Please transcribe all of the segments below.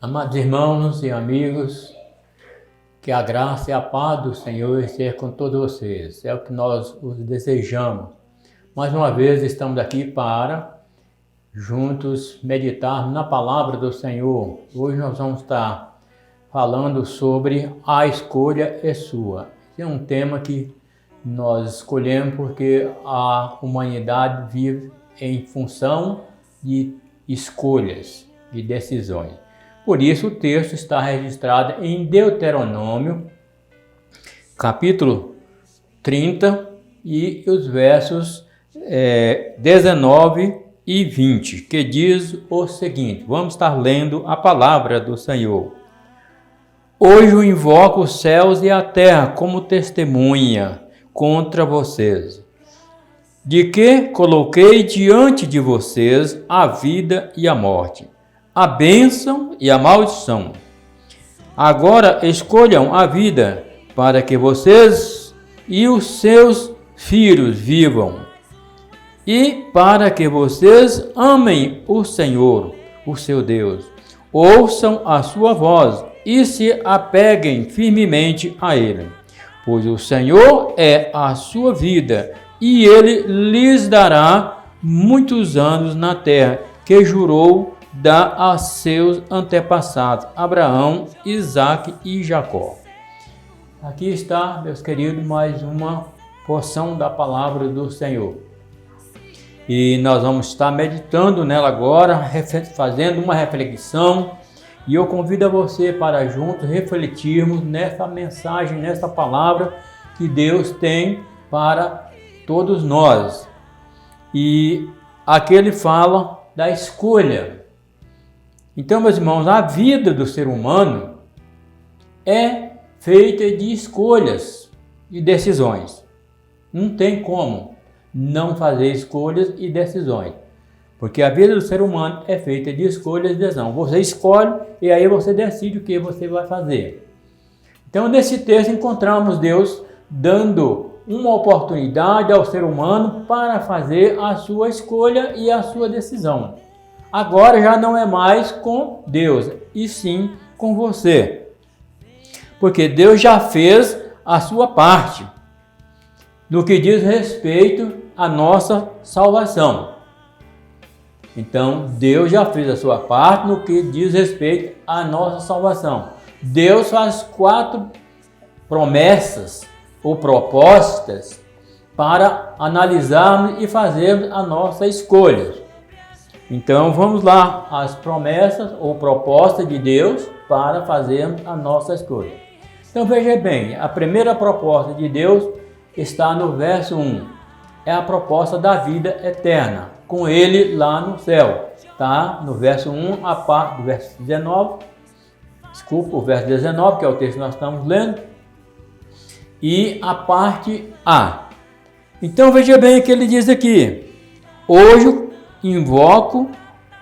Amados irmãos e amigos, que a graça e a paz do Senhor esteja com todos vocês. É o que nós os desejamos. Mais uma vez estamos aqui para juntos meditarmos na palavra do Senhor. Hoje nós vamos estar falando sobre a escolha é sua. É um tema que nós escolhemos porque a humanidade vive em função de escolhas, de decisões. Por isso o texto está registrado em Deuteronômio, capítulo 30 e os versos 19 e 20, que diz o seguinte. Vamos estar lendo a palavra do Senhor. Hoje eu invoco os céus e a terra como testemunha contra vocês, de que coloquei diante de vocês a vida e a morte, a bênção e a maldição. Agora escolham a vida para que vocês e os seus filhos vivam e para que vocês amem o Senhor, o seu Deus. Ouçam a sua voz e se apeguem firmemente a Ele, pois o Senhor é a sua vida e Ele lhes dará muitos anos na terra que jurou dar a seus antepassados, Abraão, Isaque e Jacó. Aqui está, meus queridos, mais uma porção da palavra do Senhor. E nós vamos estar meditando nela agora, fazendo uma reflexão. E eu convido a você para juntos refletirmos nessa mensagem, nessa palavra que Deus tem para todos nós. E aqui ele fala da escolha. Então, meus irmãos, a vida do ser humano é feita de escolhas e decisões. Não tem como não fazer escolhas e decisões. Porque a vida do ser humano é feita de escolhas e decisões. Você escolhe e aí você decide o que você vai fazer. Então, nesse texto encontramos Deus dando uma oportunidade ao ser humano para fazer a sua escolha e a sua decisão. Agora já não é mais com Deus, e sim com você. Porque Deus já fez a sua parte no que diz respeito à nossa salvação. Então, Deus já fez a sua parte no que diz respeito à nossa salvação. Deus faz 4 promessas ou propostas para analisarmos e fazermos a nossa escolha. Então vamos lá, as promessas ou propostas de Deus para fazermos a nossa escolha. Então veja bem, a primeira proposta de Deus está no verso 1. É a proposta da vida eterna, com Ele lá no céu. Tá? No verso 1, a parte do verso 19, o verso 19, que é o texto que nós estamos lendo, e a parte A. Então veja bem o que ele diz aqui. Hoje invoco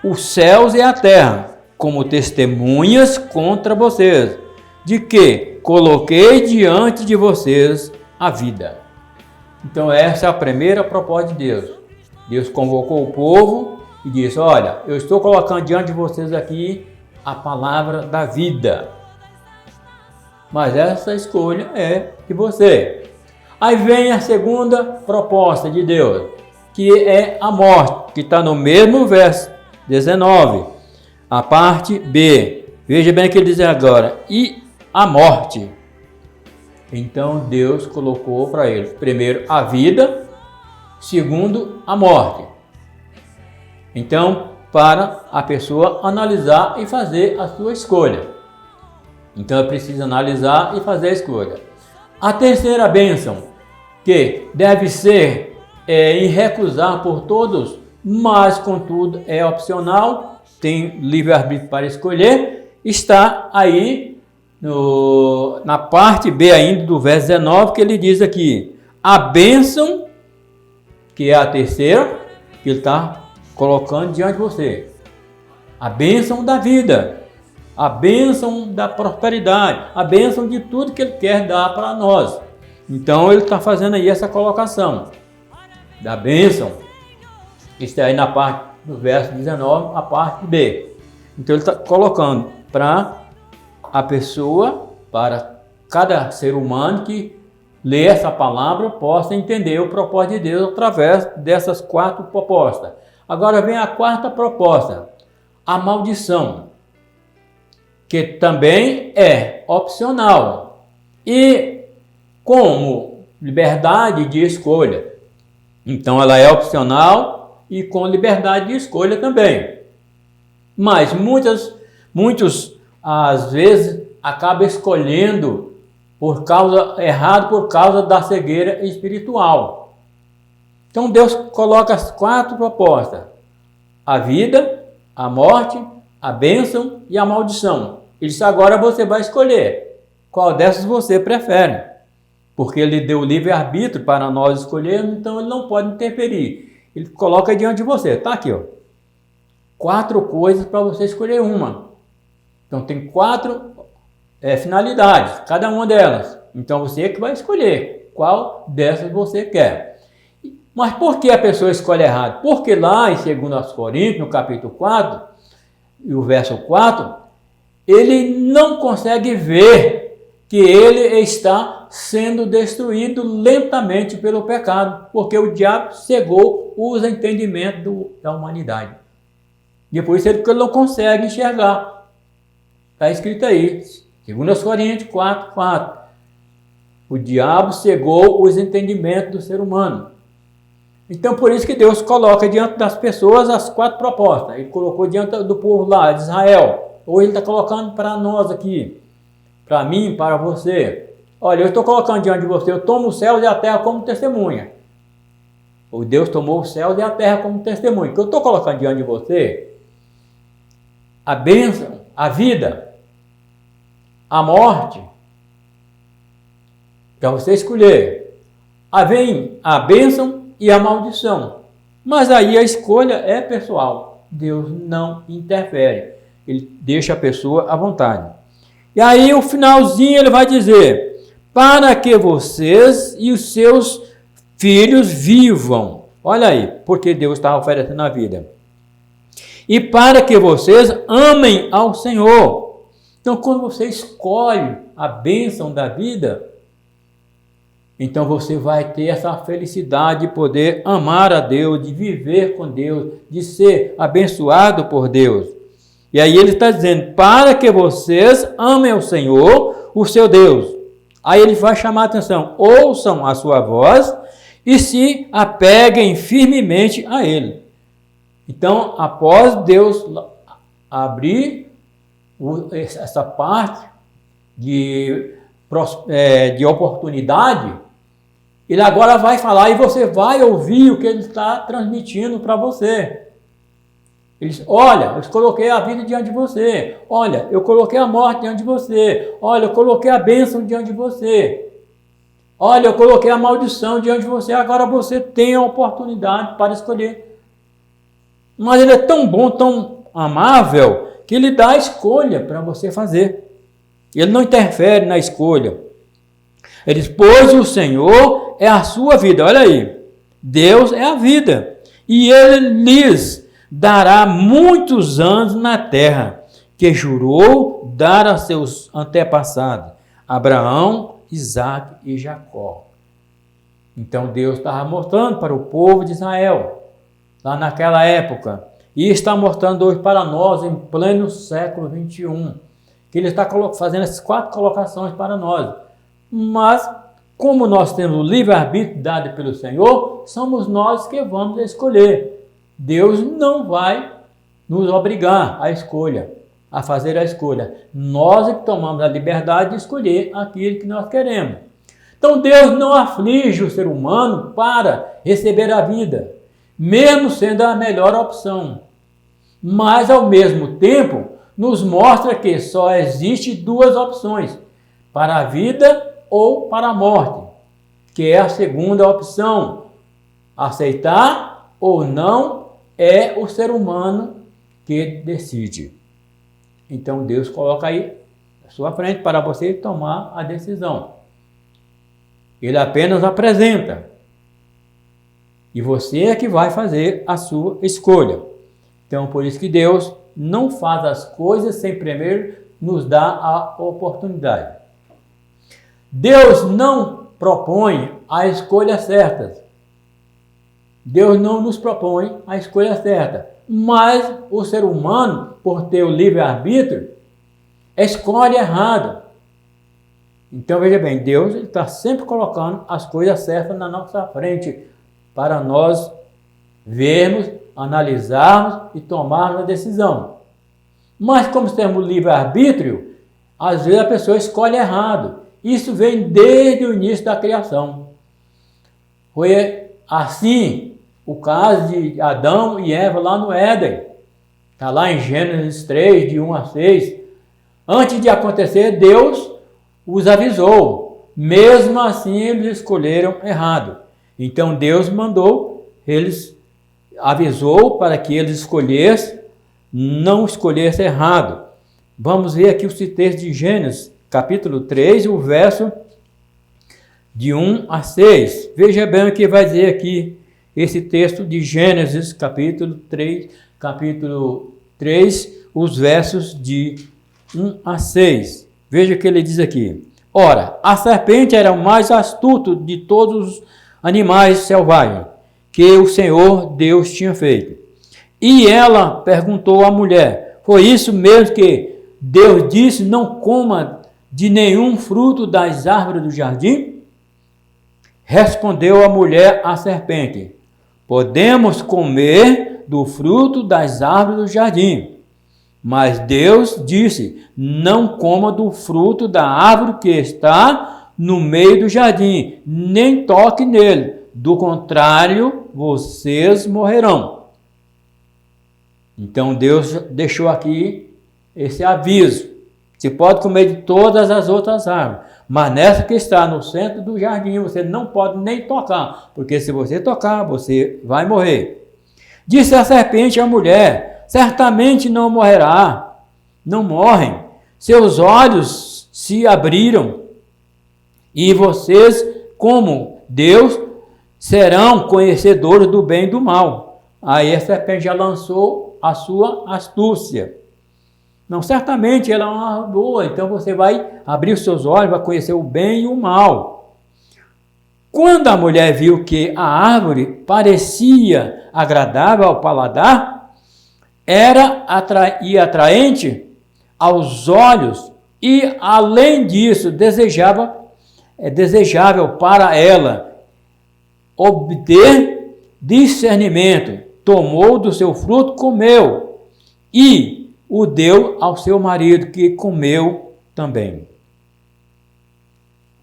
os céus e a terra como testemunhas contra vocês, de que coloquei diante de vocês a vida. Então essa é a primeira proposta de Deus. Deus convocou o povo e disse: olha, eu estou colocando diante de vocês aqui a palavra da vida. Mas essa escolha é de você. Aí vem a segunda proposta de Deus, que é a morte, que está no mesmo verso 19, a parte B. Veja bem o que ele diz agora, e a morte. Então Deus colocou para ele, primeiro, a vida, segundo, a morte. Então, para a pessoa analisar e fazer a sua escolha. Então é preciso analisar e fazer a escolha. A terceira bênção, que deve ser irrecusar por todos, mas contudo é opcional, tem livre-arbítrio para escolher, está aí na parte B ainda do verso 19, que ele diz aqui, a bênção, que é a terceira, que ele está colocando diante de você, a bênção da vida, a bênção da prosperidade, a bênção de tudo que ele quer dar para nós. Então ele está fazendo aí essa colocação da bênção, que está aí na parte do verso 19, a parte B. Então ele está colocando para a pessoa, para cada ser humano que lê essa palavra possa entender o propósito de Deus através dessas 4 propostas. Agora vem a 4ª proposta, a maldição, que também é opcional e como liberdade de escolha. Então ela é opcional e com liberdade de escolha também. Mas muitos às vezes acabam escolhendo errado por causa da cegueira espiritual. Então Deus coloca as 4 propostas: a vida, a morte, a bênção e a maldição. Ele disse: agora você vai escolher qual dessas você prefere. Porque ele deu livre-arbítrio para nós escolhermos, então ele não pode interferir. Ele coloca diante de você. Está aqui, ó. 4 coisas para você escolher uma. Então tem 4 finalidades, cada uma delas. Então você é que vai escolher qual dessas você quer. Mas por que a pessoa escolhe errado? Porque lá em 2 Coríntios, no capítulo 4, e o verso 4, ele não consegue ver que ele está sendo destruído lentamente pelo pecado, porque o diabo cegou os entendimentos da humanidade. E é por isso que ele não consegue enxergar. Está escrito aí, 2 Coríntios 4, 4. O diabo cegou os entendimentos do ser humano. Então, por isso que Deus coloca diante das pessoas as 4 propostas. Ele colocou diante do povo lá, de Israel. Ou ele está colocando para nós aqui, para mim, para você. Olha, eu estou colocando diante de você, eu tomo os céus e a terra como testemunha. O Deus tomou os céus e a terra como testemunha. O que eu estou colocando diante de você, a bênção, a vida, a morte, para você escolher. Vem a bênção e a maldição. Mas aí a escolha é pessoal. Deus não interfere. Ele deixa a pessoa à vontade. E aí o finalzinho ele vai dizer: para que vocês e os seus filhos vivam. Olha aí, porque Deus está oferecendo a vida. E para que vocês amem ao Senhor. Então, quando você escolhe a bênção da vida, então você vai ter essa felicidade de poder amar a Deus, de viver com Deus, de ser abençoado por Deus. E aí ele está dizendo: para que vocês amem ao Senhor, o seu Deus. Aí ele vai chamar a atenção: ouçam a sua voz e se apeguem firmemente a Ele. Então, após Deus abrir essa parte de oportunidade, Ele agora vai falar e você vai ouvir o que Ele está transmitindo para você. Ele diz: olha, eu coloquei a vida diante de você. Olha, eu coloquei a morte diante de você. Olha, eu coloquei a bênção diante de você. Olha, eu coloquei a maldição diante de você. Agora você tem a oportunidade para escolher. Mas Ele é tão bom, tão amável, que Ele dá a escolha para você fazer. Ele não interfere na escolha. Ele diz: pois o Senhor é a sua vida. Olha aí, Deus é a vida. E Ele lhes dará muitos anos na terra, que jurou dar a seus antepassados, Abraão, Isaque e Jacó. Então Deus estava mostrando para o povo de Israel, lá naquela época, e está mostrando hoje para nós, em pleno século 21, que Ele está fazendo essas 4 colocações para nós. Mas, como nós temos o livre-arbítrio dado pelo Senhor, somos nós que vamos escolher. Deus não vai nos obrigar à escolha, a fazer a escolha. Nós é que tomamos a liberdade de escolher aquilo que nós queremos. Então Deus não aflige o ser humano para receber a vida, mesmo sendo a melhor opção. Mas, ao mesmo tempo, nos mostra que só existe 2 opções: para a vida ou para a morte, que é a segunda opção. Aceitar ou não é o ser humano que decide. Então Deus coloca aí à sua frente para você tomar a decisão. Ele apenas apresenta. E você é que vai fazer a sua escolha. Então, por isso que Deus não faz as coisas sem primeiro nos dá a oportunidade. Deus não propõe a escolha certa. Deus não nos propõe a escolha certa. Mas o ser humano, por ter o livre-arbítrio, escolhe errado. Então veja bem, Deus está sempre colocando as coisas certas na nossa frente para nós vermos, analisarmos e tomarmos a decisão. Mas como temos livre-arbítrio, às vezes a pessoa escolhe errado. Isso vem desde o início da criação. Foi assim o caso de Adão e Eva lá no Éden. Está lá em Gênesis 3, de 1 a 6. Antes de acontecer, Deus os avisou. Mesmo assim, eles escolheram errado. Então, Deus avisou para que eles não escolhessem errado. Vamos ver aqui o texto de Gênesis, capítulo 3, o verso de 1 a 6. Veja bem o que vai dizer aqui esse texto de Gênesis, capítulo 3, os versos de 1 a 6. Veja o que ele diz aqui. Ora, a serpente era o mais astuto de todos os animais selvagens que o Senhor Deus tinha feito. E ela perguntou à mulher: foi isso mesmo que Deus disse, não coma de nenhum fruto das árvores do jardim? Respondeu a mulher à serpente: podemos comer do fruto das árvores do jardim. Mas Deus disse: não coma do fruto da árvore que está no meio do jardim, nem toque nele, do contrário, vocês morrerão. Então Deus deixou aqui esse aviso: você pode comer de todas as outras árvores, mas nessa que está no centro do jardim, você não pode nem tocar, porque se você tocar, você vai morrer. Disse a serpente à mulher: certamente não morrerá, não morrem. Seus olhos se abriram e vocês, como Deus, serão conhecedores do bem e do mal. Aí a serpente já lançou a sua astúcia. Não, certamente ela é uma boa, então você vai abrir os seus olhos, vai conhecer o bem e o mal. Quando a mulher viu que a árvore parecia agradável ao paladar, era atraente aos olhos e, além disso, desejável para ela obter discernimento. Tomou do seu fruto, comeu e o deu ao seu marido, que comeu também.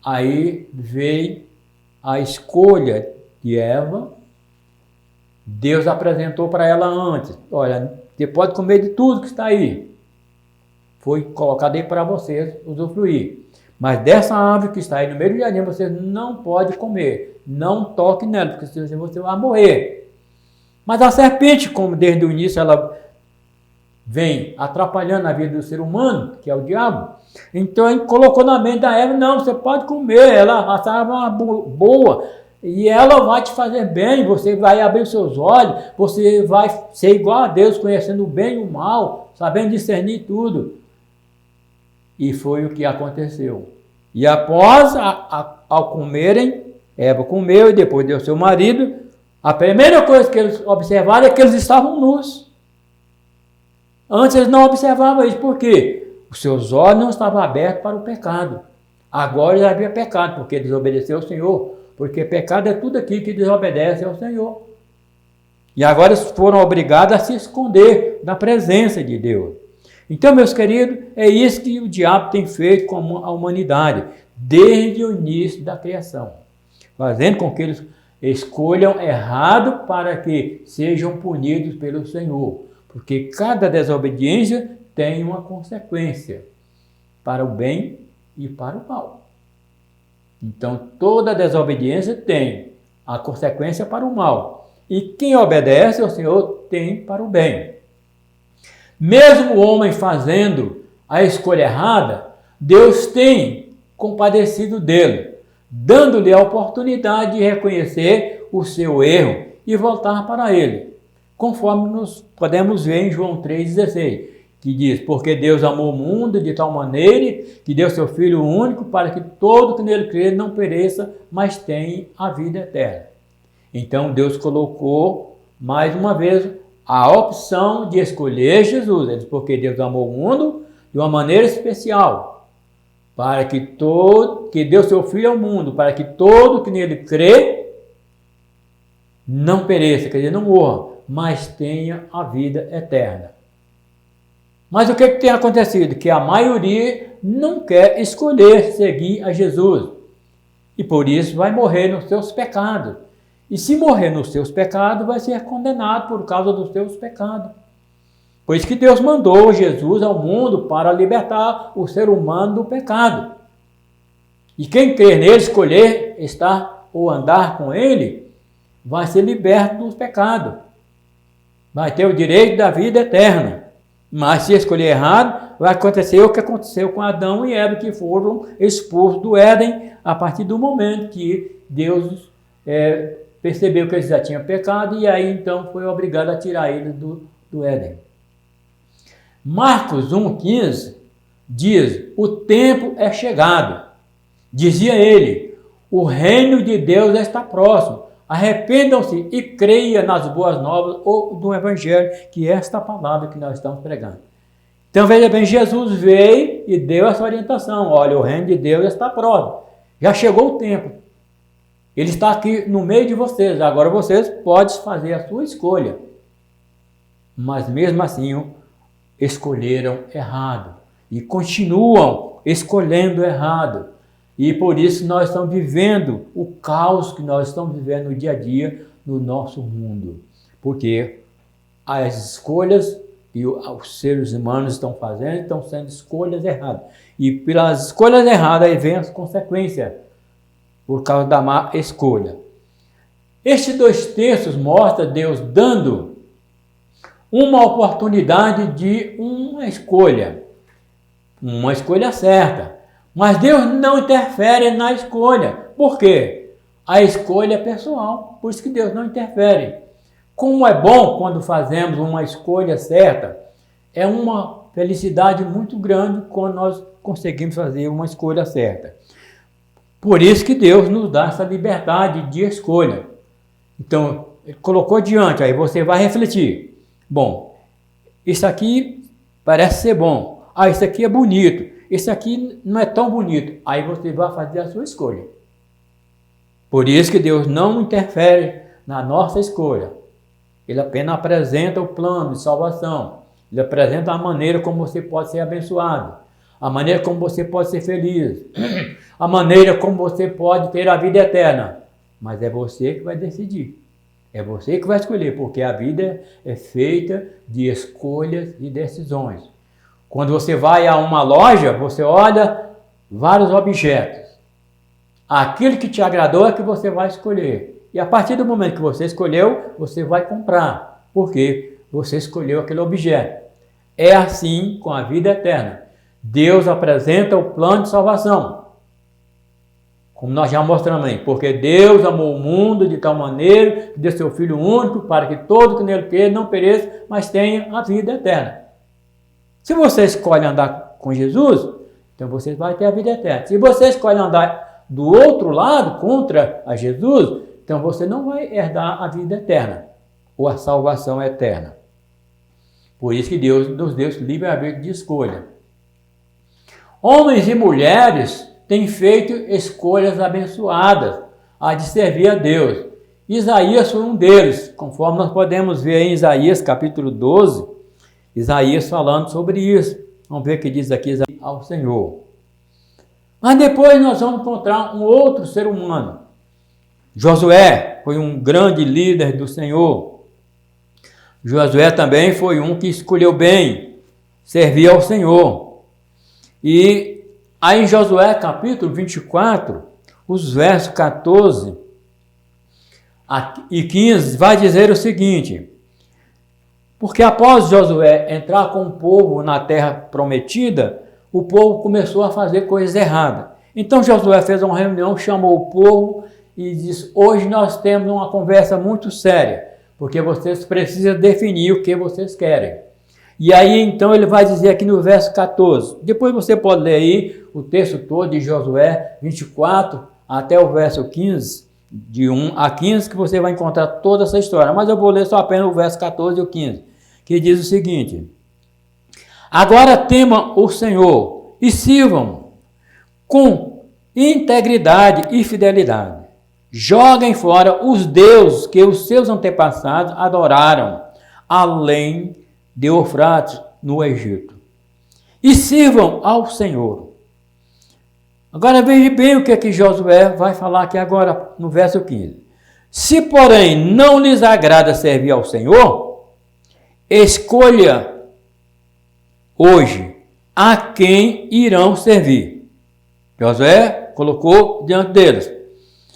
Aí veio a escolha de Eva. Deus apresentou para ela antes: olha, você pode comer de tudo que está aí. Foi colocado aí para vocês usufruir. Mas dessa árvore que está aí no meio do jardim, você não pode comer. Não toque nela, porque senão você vai morrer. Mas a serpente, como desde o início ela vem atrapalhando a vida do ser humano, que é o diabo, então ele colocou na mente da Eva: não, você pode comer, essa árvore é uma boa, e ela vai te fazer bem, você vai abrir os seus olhos, você vai ser igual a Deus, conhecendo o bem e o mal, sabendo discernir tudo. E foi o que aconteceu. E após, ao comerem, Eva comeu e depois deu ao seu marido, a primeira coisa que eles observaram é que eles estavam nus. Antes eles não observavam isso. Por quê? Os seus olhos não estavam abertos para o pecado. Agora já havia pecado, porque desobedeceu ao Senhor. Porque pecado é tudo aquilo que desobedece ao Senhor. E agora eles foram obrigados a se esconder da presença de Deus. Então, meus queridos, é isso que o diabo tem feito com a humanidade, desde o início da criação. Fazendo com que eles escolham errado para que sejam punidos pelo Senhor. Porque cada desobediência tem uma consequência para o bem e para o mal. Então, toda desobediência tem a consequência para o mal. E quem obedece ao Senhor tem para o bem. Mesmo o homem fazendo a escolha errada, Deus tem compadecido dele, dando-lhe a oportunidade de reconhecer o seu erro e voltar para ele, conforme nós podemos ver em João 3,16. que diz, porque Deus amou o mundo de tal maneira que deu seu Filho único para que todo que nele crê não pereça, mas tenha a vida eterna. Então Deus colocou, mais uma vez, a opção de escolher Jesus. Ele diz, porque Deus amou o mundo de uma maneira especial, para que deu seu Filho ao mundo, para que todo que nele crê não pereça, quer dizer, não morra, mas tenha a vida eterna. Mas o que tem acontecido? Que a maioria não quer escolher seguir a Jesus. E por isso vai morrer nos seus pecados. E se morrer nos seus pecados, vai ser condenado por causa dos seus pecados. Por isso que Deus mandou Jesus ao mundo para libertar o ser humano do pecado. E quem crer nele, escolher estar ou andar com ele, vai ser liberto dos pecados. Vai ter o direito da vida eterna. Mas se escolher errado, vai acontecer o que aconteceu com Adão e Eva, que foram expulsos do Éden a partir do momento que Deus percebeu que eles já tinham pecado e aí então foi obrigado a tirar eles do Éden. Marcos 1,15 diz, o tempo é chegado. Dizia ele, o reino de Deus está próximo. Arrependam-se e creiam nas boas novas ou do Evangelho, que é esta palavra que nós estamos pregando. Então veja bem, Jesus veio e deu essa orientação. Olha, o reino de Deus está próximo. Já chegou o tempo. Ele está aqui no meio de vocês. Agora vocês podem fazer a sua escolha. Mas mesmo assim, escolheram errado. E continuam escolhendo errado. E por isso nós estamos vivendo o caos que nós estamos vivendo no dia a dia no nosso mundo. Porque as escolhas que os seres humanos estão fazendo estão sendo escolhas erradas. E pelas escolhas erradas aí vem as consequências por causa da má escolha. Estes dois textos mostram Deus dando uma oportunidade de uma escolha certa. Mas Deus não interfere na escolha. Por quê? A escolha é pessoal, por isso que Deus não interfere. Como é bom quando fazemos uma escolha certa, é uma felicidade muito grande quando nós conseguimos fazer uma escolha certa. Por isso que Deus nos dá essa liberdade de escolha. Então, Ele colocou diante, aí você vai refletir. Bom, isso aqui parece ser bom. Isso aqui é bonito. Esse aqui não é tão bonito. Aí você vai fazer a sua escolha. Por isso que Deus não interfere na nossa escolha. Ele apenas apresenta o plano de salvação. Ele apresenta a maneira como você pode ser abençoado. A maneira como você pode ser feliz. A maneira como você pode ter a vida eterna. Mas é você que vai decidir. É você que vai escolher, porque a vida é feita de escolhas e decisões. Quando você vai a uma loja, você olha vários objetos. Aquilo que te agradou é que você vai escolher. E a partir do momento que você escolheu, você vai comprar. Porque você escolheu aquele objeto. É assim com a vida eterna. Deus apresenta o plano de salvação. Como nós já mostramos aí. Porque Deus amou o mundo de tal maneira que deu seu Filho único para que todo que nele crê não pereça, mas tenha a vida eterna. Se você escolhe andar com Jesus, então você vai ter a vida eterna. Se você escolhe andar do outro lado, contra a Jesus, então você não vai herdar a vida eterna, ou a salvação eterna. Por isso que Deus nos deu livre-arbítrio de escolha. Homens e mulheres têm feito escolhas abençoadas, a de servir a Deus. Isaías foi um deles, conforme nós podemos ver em Isaías capítulo 12, Isaías falando sobre isso. Vamos ver o que diz aqui ao Senhor. Mas depois nós vamos encontrar um outro ser humano. Josué foi um grande líder do Senhor. Josué também foi um que escolheu bem servir ao Senhor. E aí em Josué capítulo 24, os versos 14 e 15 vai dizer o seguinte: porque após Josué entrar com o povo na terra prometida, o povo começou a fazer coisas erradas. Então Josué fez uma reunião, chamou o povo e disse: hoje nós temos uma conversa muito séria, porque vocês precisam definir o que vocês querem. E aí então ele vai dizer aqui no verso 14. Depois você pode ler aí o texto todo de Josué 24 até o verso 15, de 1 a 15, que você vai encontrar toda essa história. Mas eu vou ler só apenas o verso 14 e o 15, que diz o seguinte: agora temam o Senhor e sirvam com integridade e fidelidade. Joguem fora os deuses que os seus antepassados adoraram, além de Eufrates, no Egito. E sirvam ao Senhor. Agora veja bem o que aqui Josué vai falar aqui agora no verso 15. Se, porém, não lhes agrada servir ao Senhor, escolha hoje a quem irão servir. Josué colocou diante deles.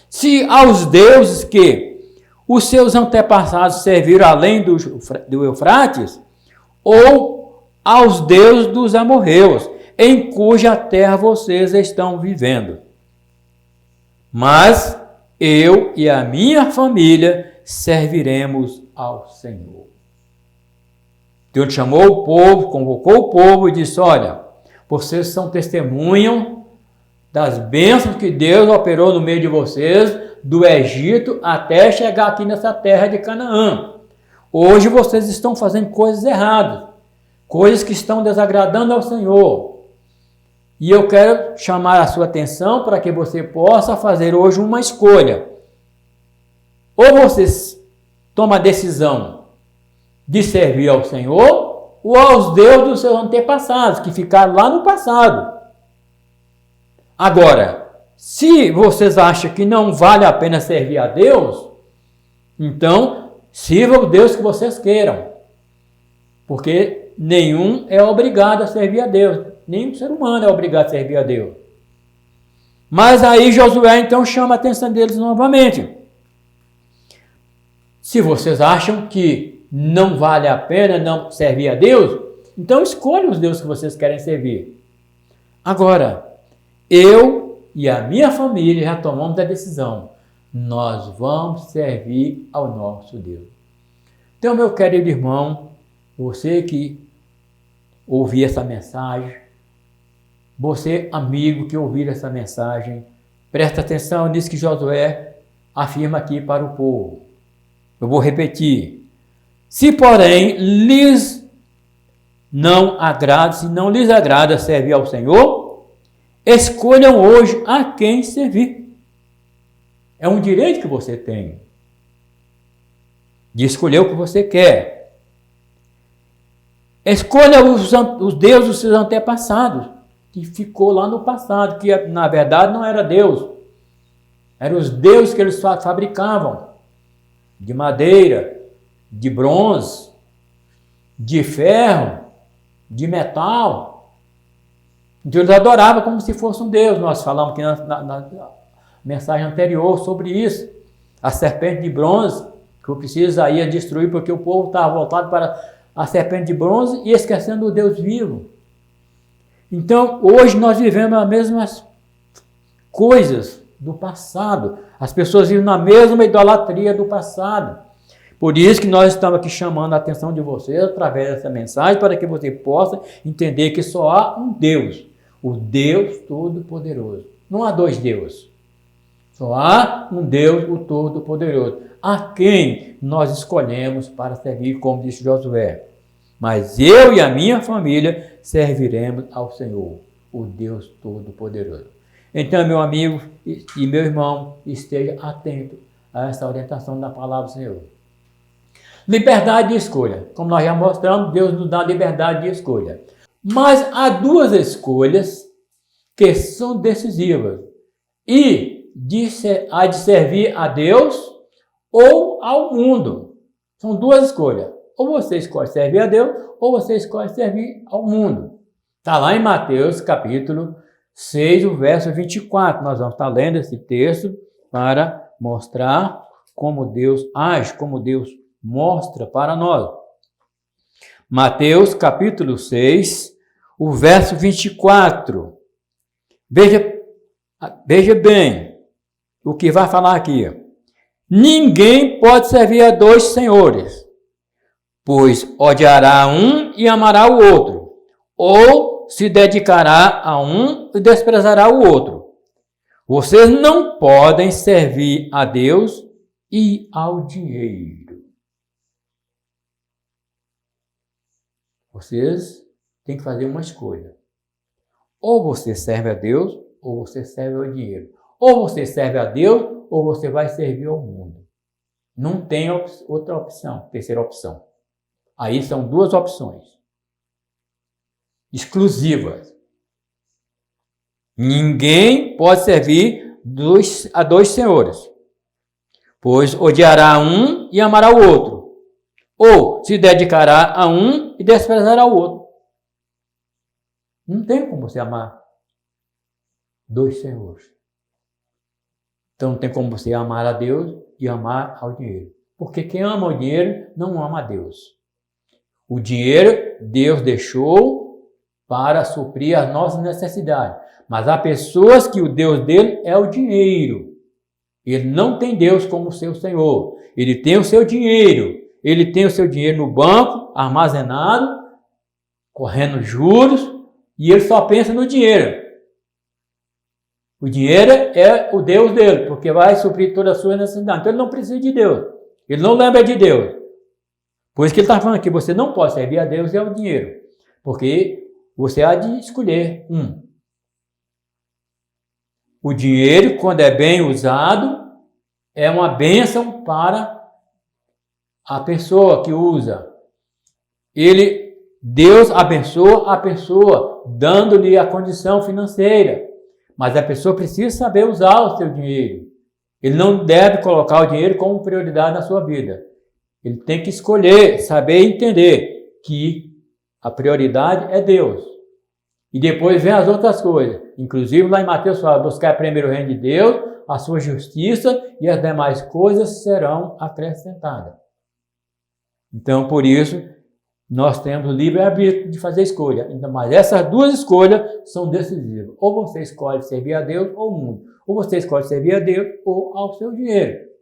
Se aos deuses que os seus antepassados serviram além do Eufrates, ou aos deuses dos amorreus, em cuja terra vocês estão vivendo. Mas eu e a minha família serviremos ao Senhor. Deus chamou o povo, convocou o povo e disse: olha, vocês são testemunham das bênçãos que Deus operou no meio de vocês, do Egito até chegar aqui nessa terra de Canaã. Hoje vocês estão fazendo coisas erradas, coisas que estão desagradando ao Senhor. E eu quero chamar a sua atenção para que você possa fazer hoje uma escolha. Ou você toma a decisão de servir ao Senhor, ou aos deuses dos seus antepassados, que ficaram lá no passado. Agora, se vocês acham que não vale a pena servir a Deus, então sirva o Deus que vocês queiram. Porque nenhum é obrigado a servir a Deus. Nenhum ser humano é obrigado a servir a Deus. Mas aí Josué então chama a atenção deles novamente. Se vocês acham que não vale a pena não servir a Deus, então escolham os deuses que vocês querem servir. Agora, eu e a minha família já tomamos a decisão. Nós vamos servir ao nosso Deus. Então, meu querido irmão, você que ouviu essa mensagem, você, amigo que ouviu essa mensagem, presta atenção nisso que Josué afirma aqui para o povo. Eu vou repetir. Se, porém, lhes não agrada servir ao Senhor, escolham hoje a quem servir. É um direito que você tem de escolher o que você quer. Escolha os deuses dos seus antepassados, que ficou lá no passado, que na verdade não era Deus. Eram os deuses que eles fabricavam, de madeira, de bronze, de ferro, de metal. Então eles adoravam como se fosse um Deus. Nós falamos aqui na mensagem anterior sobre isso. A serpente de bronze, que o profeta Isaías destruir, porque o povo estava voltado para a serpente de bronze e esquecendo o Deus vivo. Então, hoje nós vivemos as mesmas coisas do passado. As pessoas vivem na mesma idolatria do passado. Por isso que nós estamos aqui chamando a atenção de vocês através dessa mensagem, para que você possa entender que só há um Deus, o Deus Todo-Poderoso. Não há dois deuses. Só há um Deus, o Todo-Poderoso, a quem nós escolhemos para servir, como disse Josué. Mas eu e a minha família serviremos ao Senhor, o Deus Todo-Poderoso. Então, meu amigo e meu irmão, esteja atento a essa orientação da palavra do Senhor. Liberdade de escolha. Como nós já mostramos, Deus nos dá liberdade de escolha. Mas há duas escolhas que são decisivas. E há de servir a Deus ou ao mundo. São duas escolhas. Ou você escolhe servir a Deus, ou você escolhe servir ao mundo. Está lá em Mateus capítulo 6, o verso 24. Nós vamos estar lendo esse texto para mostrar como Deus age, como Deus mostra para nós. Mateus capítulo 6, o verso 24. Veja bem o que vai falar aqui. Ninguém pode servir a dois senhores, pois odiará um e amará o outro, ou se dedicará a um e desprezará o outro. Vocês não podem servir a Deus e ao dinheiro. Vocês têm que fazer uma escolha. Ou você serve a Deus, ou você serve ao dinheiro. Ou você serve a Deus, ou você vai servir ao mundo. Não tem outra opção, terceira opção. Aí são duas opções exclusivas. Ninguém pode servir a dois senhores, pois odiará um e amará o outro, ou se dedicará a um e desprezará o outro. Não tem como você amar dois senhores. Então não tem como você amar a Deus e amar ao dinheiro. Porque quem ama o dinheiro não ama a Deus. O dinheiro Deus deixou para suprir as nossas necessidades. Mas há pessoas que o Deus dele é o dinheiro. Ele não tem Deus como seu Senhor. Ele tem o seu dinheiro. Ele tem o seu dinheiro no banco, armazenado, correndo juros, e ele só pensa no dinheiro. O dinheiro é o Deus dele, porque vai suprir todas as suas necessidades. Então ele não precisa de Deus. Ele não lembra de Deus. Por isso que ele está falando que você não pode servir a Deus e ao dinheiro. Porque você há de escolher um. O dinheiro, quando é bem usado, é uma bênção para a pessoa que usa. Deus abençoa a pessoa, dando-lhe a condição financeira. Mas a pessoa precisa saber usar o seu dinheiro. Ele não deve colocar o dinheiro como prioridade na sua vida. Ele tem que escolher, saber e entender que a prioridade é Deus. E depois vem as outras coisas. Inclusive lá em Mateus fala, buscar primeiro o reino de Deus, a sua justiça e as demais coisas serão acrescentadas. Então, por isso, nós temos o livre-arbítrio de fazer escolha. Mas essas duas escolhas são decisivas. Ou você escolhe servir a Deus ou ao mundo. Ou você escolhe servir a Deus ou ao seu dinheiro.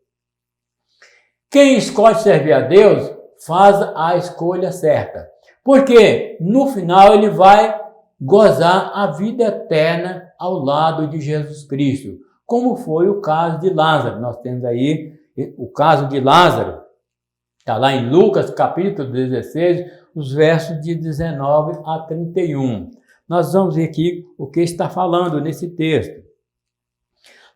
Quem escolhe servir a Deus faz a escolha certa. Porque no final ele vai gozar a vida eterna ao lado de Jesus Cristo. Como foi o caso de Lázaro. Nós temos aí o caso de Lázaro. Está lá em Lucas, capítulo 16, os versos de 19 a 31. Nós vamos ver aqui o que está falando nesse texto.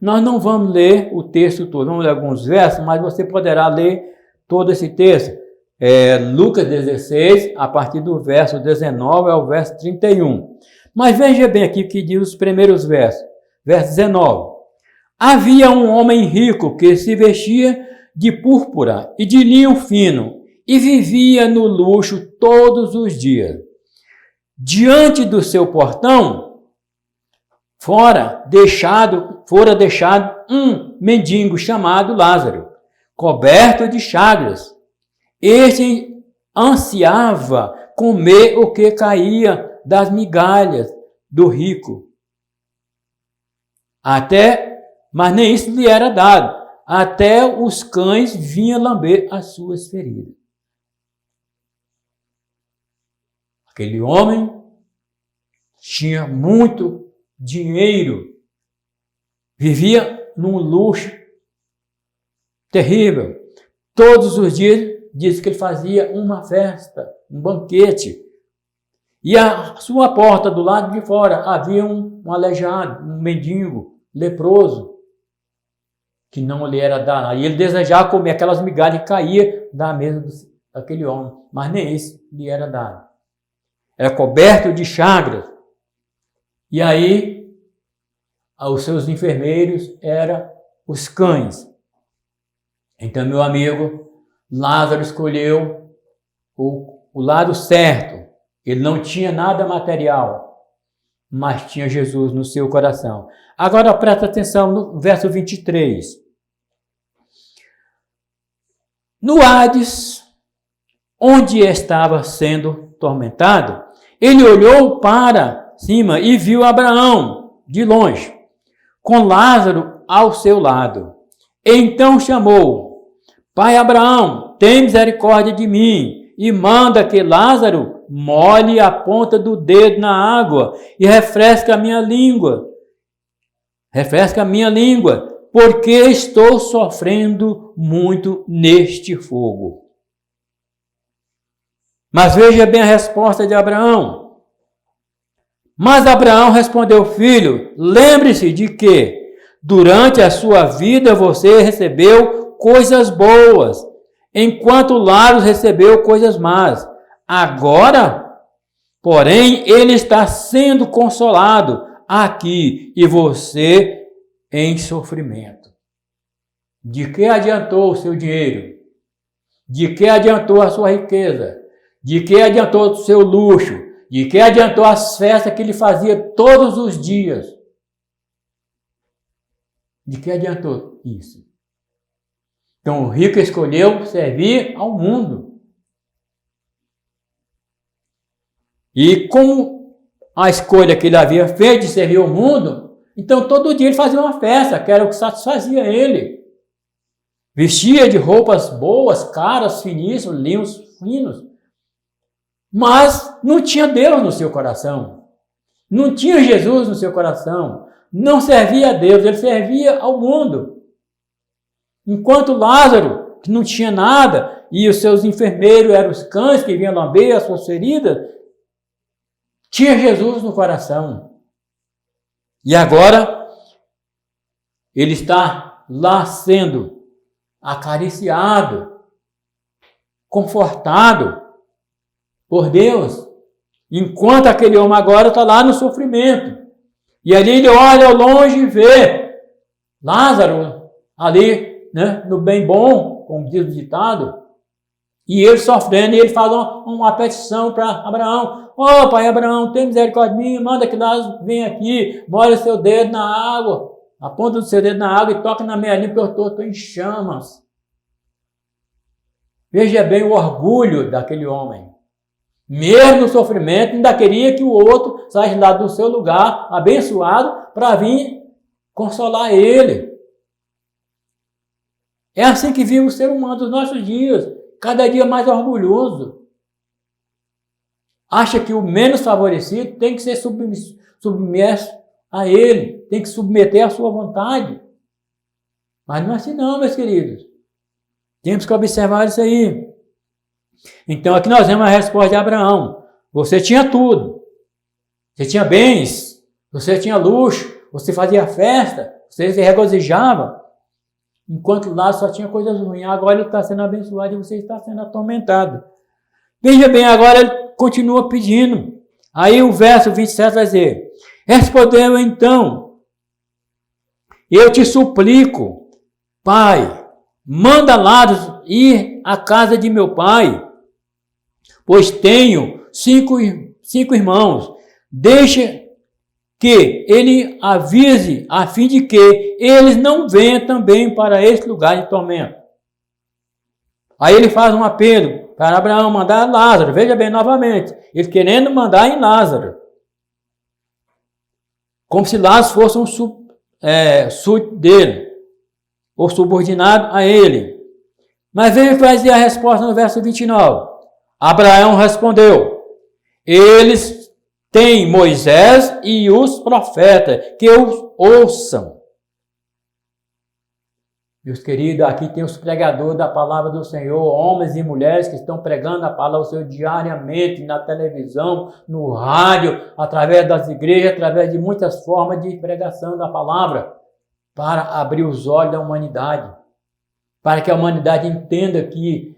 Nós não vamos ler o texto todo, vamos ler alguns versos, mas você poderá ler todo esse texto. Lucas 16, a partir do verso 19 ao verso 31. Mas veja bem aqui o que diz os primeiros versos. Verso 19. Havia um homem rico que se vestia de púrpura e de linho fino, e vivia no luxo todos os dias. Diante do seu portão, fora deixado um mendigo chamado Lázaro, coberto de chagas. Este ansiava comer o que caía das migalhas do rico. Mas nem isso lhe era dado. Até os cães vinham lamber as suas feridas. Aquele homem tinha muito dinheiro, vivia num luxo terrível. Todos os dias, diz que ele fazia uma festa, um banquete. E à sua porta, do lado de fora, havia um aleijado, um mendigo, leproso, que não lhe era dado. E ele desejava comer aquelas migalhas que caíam da mesa daquele homem, mas nem isso lhe era dado. Era coberto de chagas. E aí, os seus enfermeiros eram os cães. Então, meu amigo, Lázaro escolheu o lado certo. Ele não tinha nada material, mas tinha Jesus no seu coração. Agora presta atenção no verso 23. No Hades, onde estava sendo tormentado, ele olhou para cima e viu Abraão de longe, com Lázaro ao seu lado. Então chamou: Pai Abraão, tem misericórdia de mim e manda que Lázaro molhe a ponta do dedo na água e refresque a minha língua. Refresca a minha língua, porque estou sofrendo muito neste fogo. Mas veja bem a resposta de Abraão. Mas Abraão respondeu: filho, lembre-se de que durante a sua vida você recebeu coisas boas, enquanto Lázaro recebeu coisas más. Agora, porém, ele está sendo consolado aqui e você em sofrimento. De que adiantou o seu dinheiro? De que adiantou a sua riqueza? De que adiantou o seu luxo? De que adiantou as festas que ele fazia todos os dias? De que adiantou isso? Então o rico escolheu servir ao mundo. E como a escolha que ele havia feito de servir ao mundo, então todo dia ele fazia uma festa, que era o que satisfazia ele. Vestia de roupas boas, caras, finíssimas, linhos finos. Mas não tinha Deus no seu coração. Não tinha Jesus no seu coração. Não servia a Deus, ele servia ao mundo. Enquanto Lázaro, que não tinha nada, e os seus enfermeiros eram os cães que vinham lamber as suas feridas, tinha Jesus no coração. E agora, ele está lá sendo acariciado, confortado por Deus, enquanto aquele homem agora está lá no sofrimento. E ali ele olha ao longe e vê Lázaro ali, né, no bem bom, como diz o ditado, e ele sofrendo, e ele faz uma petição para Abraão: ó pai Abraão, tem misericórdia de mim, manda que Lázaro venha aqui, molhe o seu dedo na água, a ponta do seu dedo na água e toca na minha língua, porque eu estou em chamas. Veja bem o orgulho daquele homem. Mesmo no sofrimento, ainda queria que o outro saísse lá do seu lugar, abençoado, para vir consolar ele. É assim que vive o ser humano dos nossos dias, cada dia mais orgulhoso. Acha que o menos favorecido tem que ser submerso a ele, tem que submeter à sua vontade. Mas não é assim não, meus queridos. Temos que observar isso aí. Então aqui nós vemos a resposta de Abraão. Você tinha tudo. Você tinha bens, você tinha luxo, você fazia festa, você se regozijava. Enquanto lá só tinha coisas ruins. Agora ele está sendo abençoado e você está sendo atormentado. Veja bem, agora ele continua pedindo. Aí o verso 27 vai dizer: respondeu então: eu te suplico, pai, manda Lázaro ir à casa de meu pai, pois tenho cinco irmãos. Deixa que ele avise, a fim de que eles não venham também para este lugar de tormento. Aí ele faz um apelo para Abraão mandar Lázaro. Veja bem novamente, ele querendo mandar em Lázaro. Como se Lázaro fosse um súdito dele, ou subordinado a ele. Mas veja que vai dizer a resposta no verso 29. Abraão respondeu: eles têm Moisés e os profetas, que os ouçam. Meus queridos, aqui tem os pregadores da palavra do Senhor, homens e mulheres que estão pregando a palavra do Senhor diariamente, na televisão, no rádio, através das igrejas, através de muitas formas de pregação da palavra, para abrir os olhos da humanidade, para que a humanidade entenda que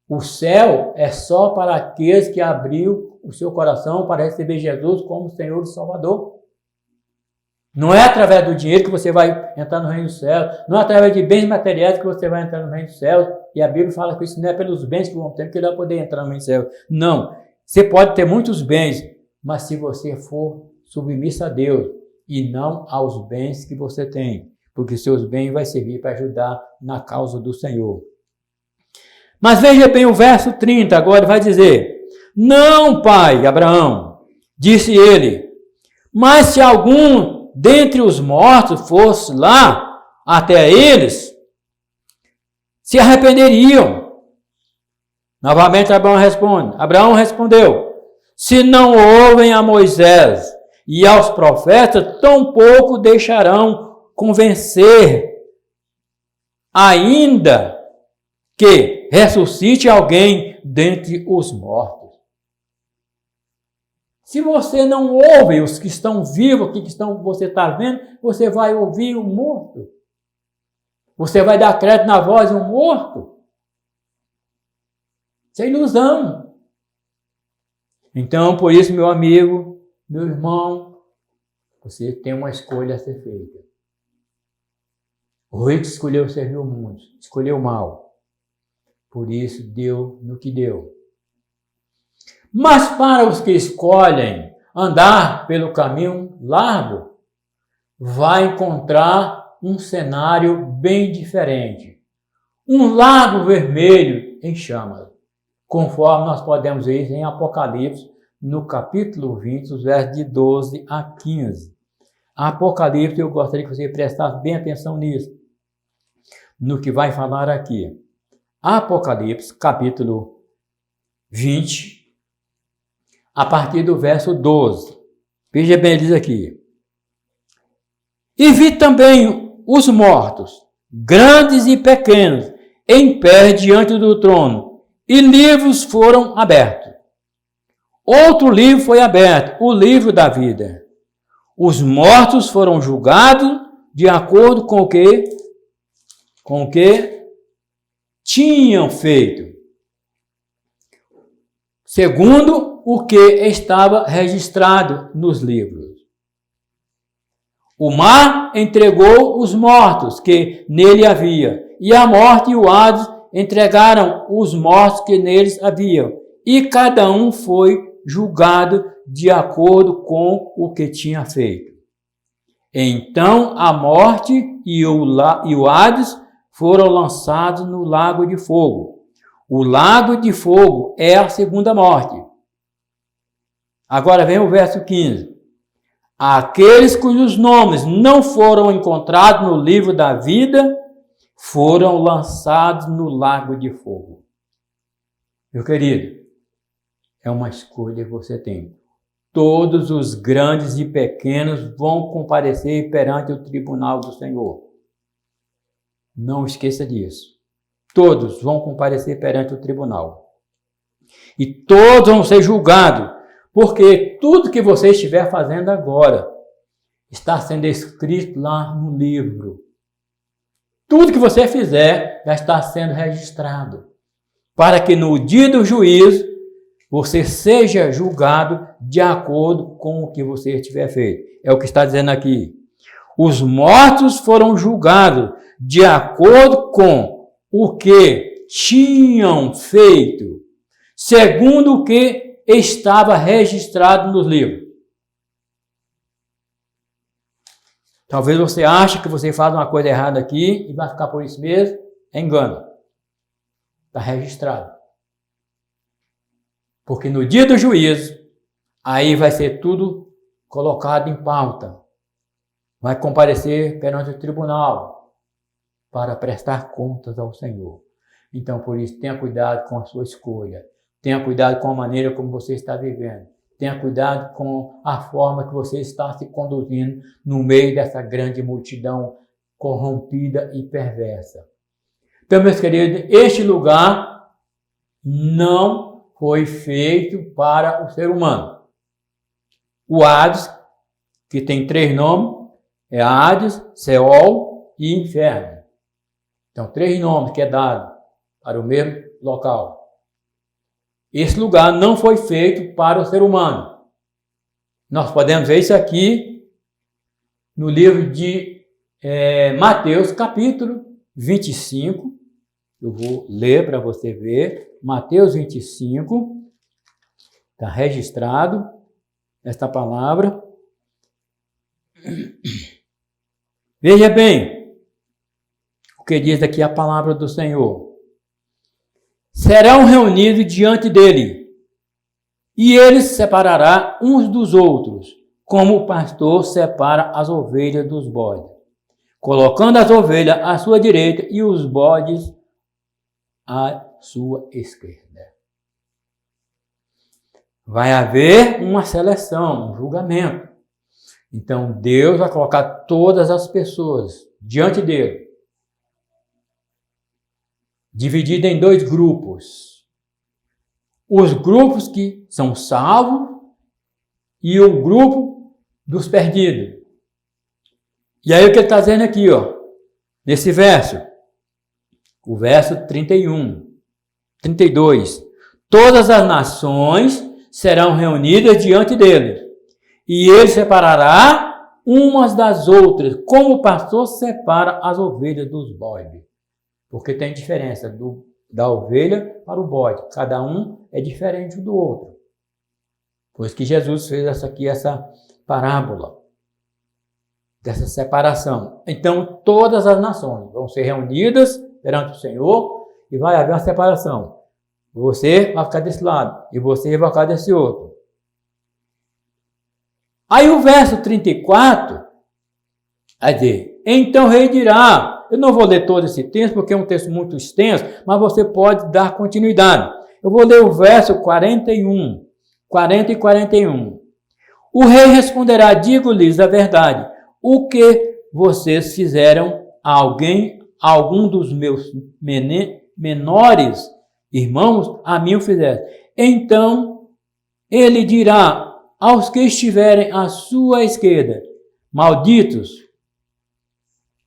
o céu é só para aqueles que abriu o seu coração para receber Jesus como Senhor e Salvador. Não é através do dinheiro que você vai entrar no reino dos céus. Não é através de bens materiais que você vai entrar no reino dos céus. E a Bíblia fala que isso não é pelos bens que vão ter que ele vai poder entrar no reino dos céus. Não. Você pode ter muitos bens, mas se você for submisso a Deus e não aos bens que você tem, porque seus bens vão servir para ajudar na causa do Senhor. Mas veja bem o verso 30, agora vai dizer: não, pai Abraão, disse ele, mas se algum dentre os mortos fosse lá até eles, se arrependeriam Novamente Abraão responde. Abraão respondeu: se não ouvem a Moisés e aos profetas, tampouco deixarão convencer, ainda que ressuscite alguém dentre os mortos. Se você não ouve os que estão vivos, você está vendo, você vai ouvir o morto. Você vai dar crédito na voz de um morto. Isso é ilusão. Então, por isso, meu amigo, meu irmão, você tem uma escolha a ser feita. O rico escolheu servir o mundo, escolheu o mal. Por isso, deu no que deu. Mas para os que escolhem andar pelo caminho largo, vai encontrar um cenário bem diferente. Um lago vermelho em chamas, conforme nós podemos ver em Apocalipse, no capítulo 20, os versos de 12 a 15. Apocalipse, eu gostaria que você prestasse bem atenção nisso, no que vai falar aqui. Apocalipse, capítulo 20, a partir do verso 12. Veja bem, diz aqui. E vi também os mortos, grandes e pequenos, em pé diante do trono, e livros foram abertos. Outro livro foi aberto, o livro da vida. Os mortos foram julgados de acordo com o que tinham feito, segundo o que estava registrado nos livros. O mar entregou os mortos que nele havia, e a morte e o Hades entregaram os mortos que neles haviam, e cada um foi julgado de acordo com o que tinha feito. Então a morte e o Hades foram lançados no lago de fogo. O lago de fogo é a segunda morte. Agora vem o verso 15. Aqueles cujos nomes não foram encontrados no livro da vida foram lançados no lago de fogo. Meu querido, é uma escolha que você tem. Todos os grandes e pequenos vão comparecer perante o tribunal do Senhor. Não esqueça disso. Todos vão comparecer perante o tribunal. E todos vão ser julgados, porque tudo que você estiver fazendo agora está sendo escrito lá no livro. Tudo que você fizer já está sendo registrado, para que no dia do juízo você seja julgado de acordo com o que você tiver feito. É o que está dizendo aqui. Os mortos foram julgados de acordo com o que tinham feito, segundo o que estava registrado nos livros. Talvez você ache que você faz uma coisa errada aqui e vai ficar por isso mesmo. É engano. Está registrado. Porque no dia do juízo, aí vai ser tudo colocado em pauta. Vai comparecer perante o tribunal para prestar contas ao Senhor. Então, por isso, tenha cuidado com a sua escolha. Tenha cuidado com a maneira como você está vivendo. Tenha cuidado com a forma que você está se conduzindo no meio dessa grande multidão corrompida e perversa. Então, meus queridos, este lugar não foi feito para o ser humano. O Hades, que tem 3 nomes, é Hades, Seol e Inferno. Então, 3 nomes que é dado para o mesmo local. Esse lugar não foi feito para o ser humano. Nós podemos ver isso aqui no livro de Mateus, capítulo 25. Eu vou ler para você ver. Mateus 25. Está registrado esta palavra. Veja bem o que diz aqui a palavra do Senhor. Serão reunidos diante dele, e ele separará uns dos outros, como o pastor separa as ovelhas dos bodes, colocando as ovelhas à sua direita e os bodes à sua esquerda. Vai haver uma seleção, um julgamento. Então Deus vai colocar todas as pessoas diante dele, dividida em 2 grupos. Os grupos que são salvos e o grupo dos perdidos. E aí o que ele está dizendo aqui, nesse verso, o verso 31, 32. Todas as nações serão reunidas diante dele, e ele separará umas das outras, como o pastor separa as ovelhas dos bodes. Porque tem diferença da ovelha para o bode. Cada um é diferente do outro. Por isso que Jesus fez essa parábola, dessa separação. Então, todas as nações vão ser reunidas perante o Senhor e vai haver uma separação. Você vai ficar desse lado e você vai ficar desse outro. Aí o verso 34, vai dizer, então o rei dirá, eu não vou ler todo esse texto porque é um texto muito extenso, mas você pode dar continuidade. Eu vou ler o verso 41, 40 e 41. O rei responderá, digo-lhes a verdade, o que vocês fizeram a algum dos meus menores irmãos, a mim o fizeram. Então ele dirá aos que estiverem à sua esquerda, malditos,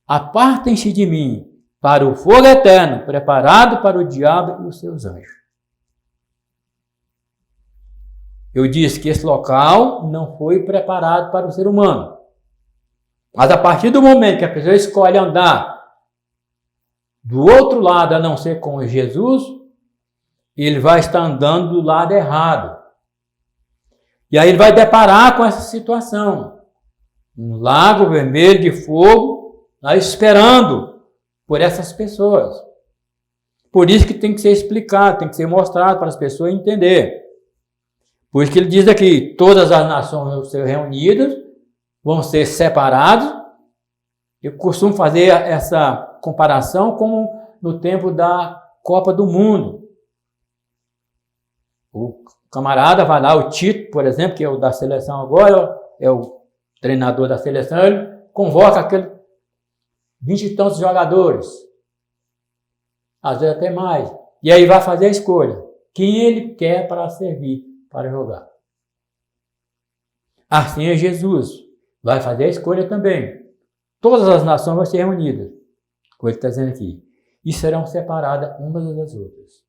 apartem-se de mim para o fogo eterno, preparado para o diabo e os seus anjos. Eu disse que esse local não foi preparado para o ser humano. Mas a partir do momento que a pessoa escolhe andar do outro lado, a não ser com Jesus, ele vai estar andando do lado errado. E aí ele vai deparar com essa situação. Um lago vermelho de fogo, lá esperando por essas pessoas. Por isso que tem que ser explicado, tem que ser mostrado para as pessoas entenderem. Por isso que ele diz aqui, todas as nações vão ser reunidas, vão ser separados. Eu costumo fazer essa comparação como no tempo da Copa do Mundo. O camarada vai lá, o Tito, por exemplo, que é o da seleção agora, é o treinador da seleção, ele convoca aqueles 20 e tantos jogadores, às vezes até mais, e aí vai fazer a escolha, quem ele quer para servir, para jogar. Assim é Jesus, vai fazer a escolha também. Todas as nações vão ser reunidas, como ele está dizendo aqui, e serão separadas umas das outras.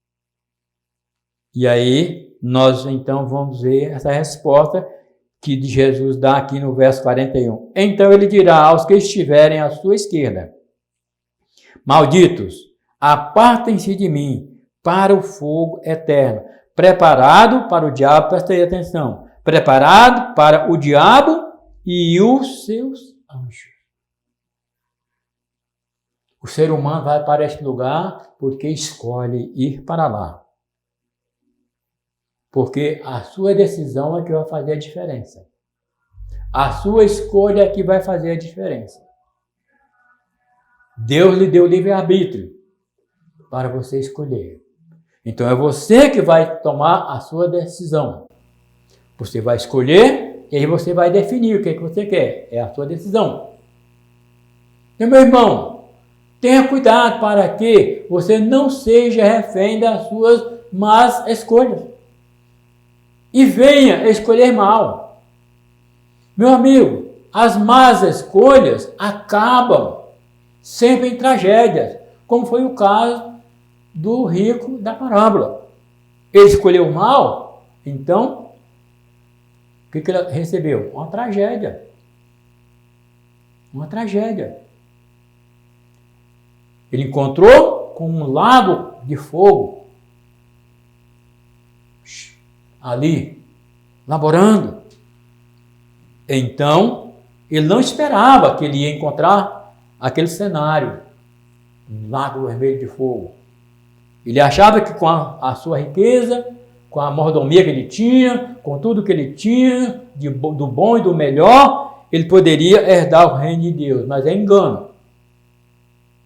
E aí, nós então vamos ver essa resposta que Jesus dá aqui no verso 41. Então ele dirá aos que estiverem à sua esquerda, malditos, apartem-se de mim para o fogo eterno, preparado para o diabo, presta aí atenção, preparado para o diabo e os seus anjos. O ser humano vai para este lugar porque escolhe ir para lá. Porque a sua decisão é que vai fazer a diferença. A sua escolha é que vai fazer a diferença. Deus lhe deu livre-arbítrio para você escolher. Então é você que vai tomar a sua decisão. Você vai escolher e aí você vai definir o que você quer. É a sua decisão. Então, meu irmão, tenha cuidado para que você não seja refém das suas más escolhas. E venha escolher mal. Meu amigo, as más escolhas acabam sempre em tragédias, como foi o caso do rico da parábola. Ele escolheu mal, então, o que ele recebeu? Uma tragédia. Uma tragédia. Ele encontrou com um lago de fogo ali, laborando. Então, ele não esperava que ele ia encontrar aquele cenário, um lago vermelho de fogo. Ele achava que com a sua riqueza, com a mordomia que ele tinha, com tudo que ele tinha, do bom e do melhor, ele poderia herdar o reino de Deus. Mas é engano.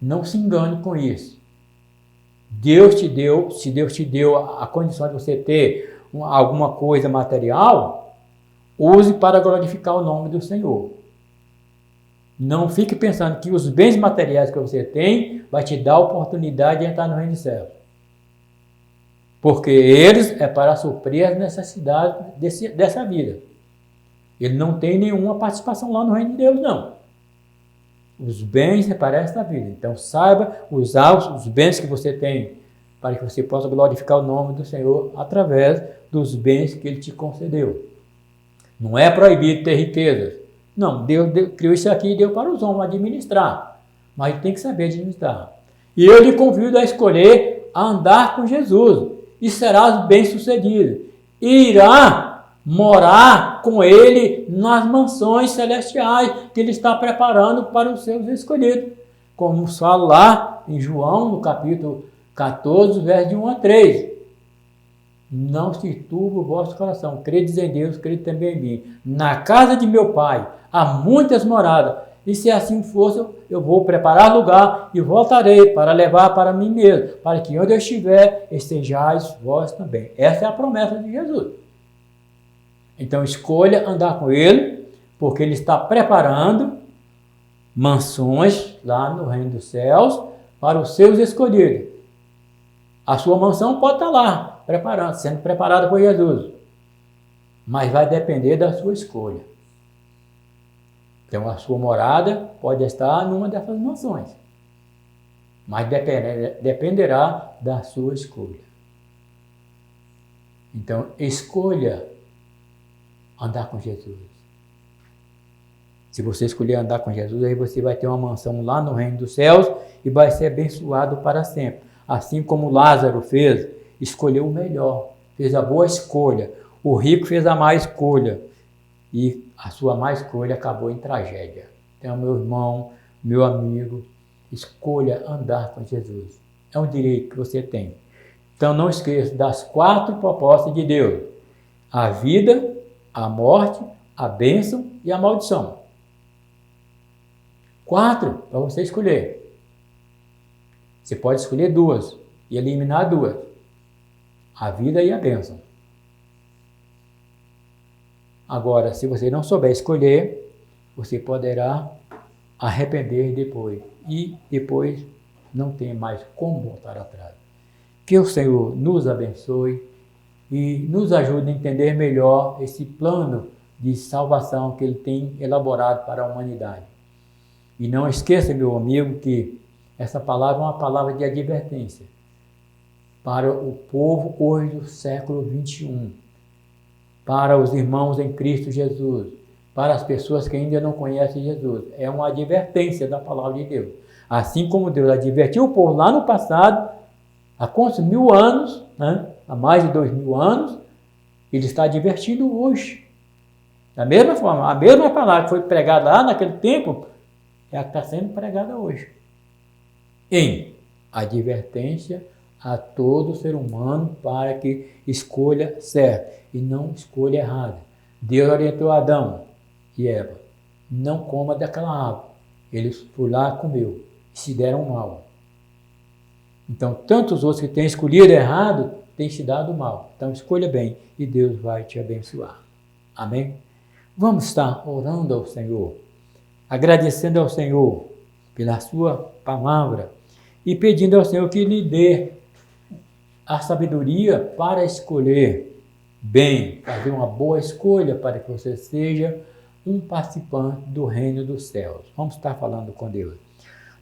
Não se engane com isso. se Deus te deu a condição de você ter alguma coisa material, use para glorificar o nome do Senhor. Não fique pensando que os bens materiais que você tem vai te dar a oportunidade de entrar no reino dos céus. Porque eles é para suprir as necessidades dessa vida. Ele não tem nenhuma participação lá no reino de Deus, não. Os bens é para esta vida. Então saiba usar os bens que você tem para que você possa glorificar o nome do Senhor através dos bens que Ele te concedeu. Não é proibido ter riquezas. Não, Deus criou isso aqui e deu para os homens administrar. Mas tem que saber administrar. E eu lhe convido a escolher a andar com Jesus. E serás bem-sucedido. E irá morar com Ele nas mansões celestiais que Ele está preparando para os seus escolhidos. Como fala lá em João, no capítulo 14, verso de 1 a 3. Não se turbe o vosso coração. Credes em Deus, crede também em mim. Na casa de meu Pai há muitas moradas. E se assim fosse, eu vou preparar lugar e voltarei para levar para mim mesmo, para que onde eu estiver, estejais vós também. Essa é a promessa de Jesus. Então escolha andar com Ele, porque Ele está preparando mansões lá no reino dos céus para os seus escolhidos. A sua mansão pode estar lá, sendo preparada por Jesus, mas vai depender da sua escolha. Então a sua morada pode estar numa dessas mansões, mas dependerá da sua escolha. Então escolha andar com Jesus. Se você escolher andar com Jesus, aí você vai ter uma mansão lá no reino dos céus e vai ser abençoado para sempre. Assim como Lázaro fez, escolheu o melhor, fez a boa escolha. O rico fez a má escolha e a sua má escolha acabou em tragédia. Então, meu irmão, meu amigo, escolha andar com Jesus. É um direito que você tem. Então, não esqueça das 4 propostas de Deus: a vida, a morte, a bênção e a maldição. 4 para você escolher. Você pode escolher 2 e eliminar 2. A vida e a bênção. Agora, se você não souber escolher, você poderá arrepender depois. E depois não tem mais como voltar atrás. Que o Senhor nos abençoe e nos ajude a entender melhor esse plano de salvação que Ele tem elaborado para a humanidade. E não esqueça, meu amigo, que essa palavra é uma palavra de advertência para o povo hoje do século 21, para os irmãos em Cristo Jesus, para as pessoas que ainda não conhecem Jesus. É uma advertência da palavra de Deus. Assim como Deus advertiu o povo lá no passado, há quantos 1000 anos, né? Há mais de 2000 anos, Ele está advertindo hoje. Da mesma forma, a mesma palavra que foi pregada lá naquele tempo, é a que está sendo pregada hoje. Em advertência a todo ser humano para que escolha certo e não escolha errada. Deus orientou Adão e Eva: não coma daquela água. Eles foram lá e comeu e se deram mal. Então, tantos outros que têm escolhido errado têm se dado mal. Então, escolha bem e Deus vai te abençoar. Amém? Vamos estar orando ao Senhor, agradecendo ao Senhor pela sua palavra e pedindo ao Senhor que lhe dê a sabedoria para escolher bem, fazer uma boa escolha para que você seja um participante do reino dos céus. Vamos estar falando com Deus.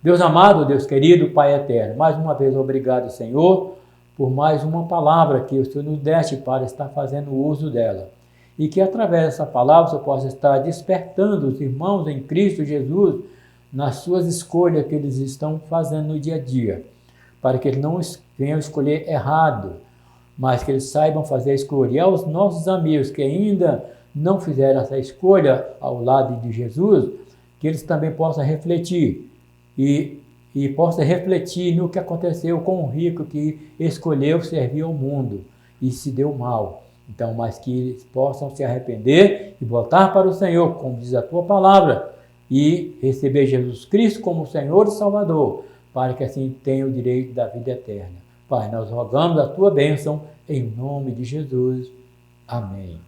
Deus amado, Deus querido, Pai eterno, mais uma vez obrigado, Senhor, por mais uma palavra que o Senhor nos deste para estar fazendo uso dela. E que através dessa palavra você possa estar despertando os irmãos em Cristo Jesus nas suas escolhas que eles estão fazendo no dia a dia, para que eles não venham escolher errado, mas que eles saibam fazer a escolha. E aos nossos amigos que ainda não fizeram essa escolha ao lado de Jesus, que eles também possam refletir e possam refletir no que aconteceu com o rico que escolheu servir ao mundo e se deu mal. Então, mas que eles possam se arrepender e voltar para o Senhor, como diz a tua palavra, e receber Jesus Cristo como Senhor e Salvador, para que assim tenham o direito da vida eterna. Pai, nós rogamos a tua bênção em nome de Jesus. Amém.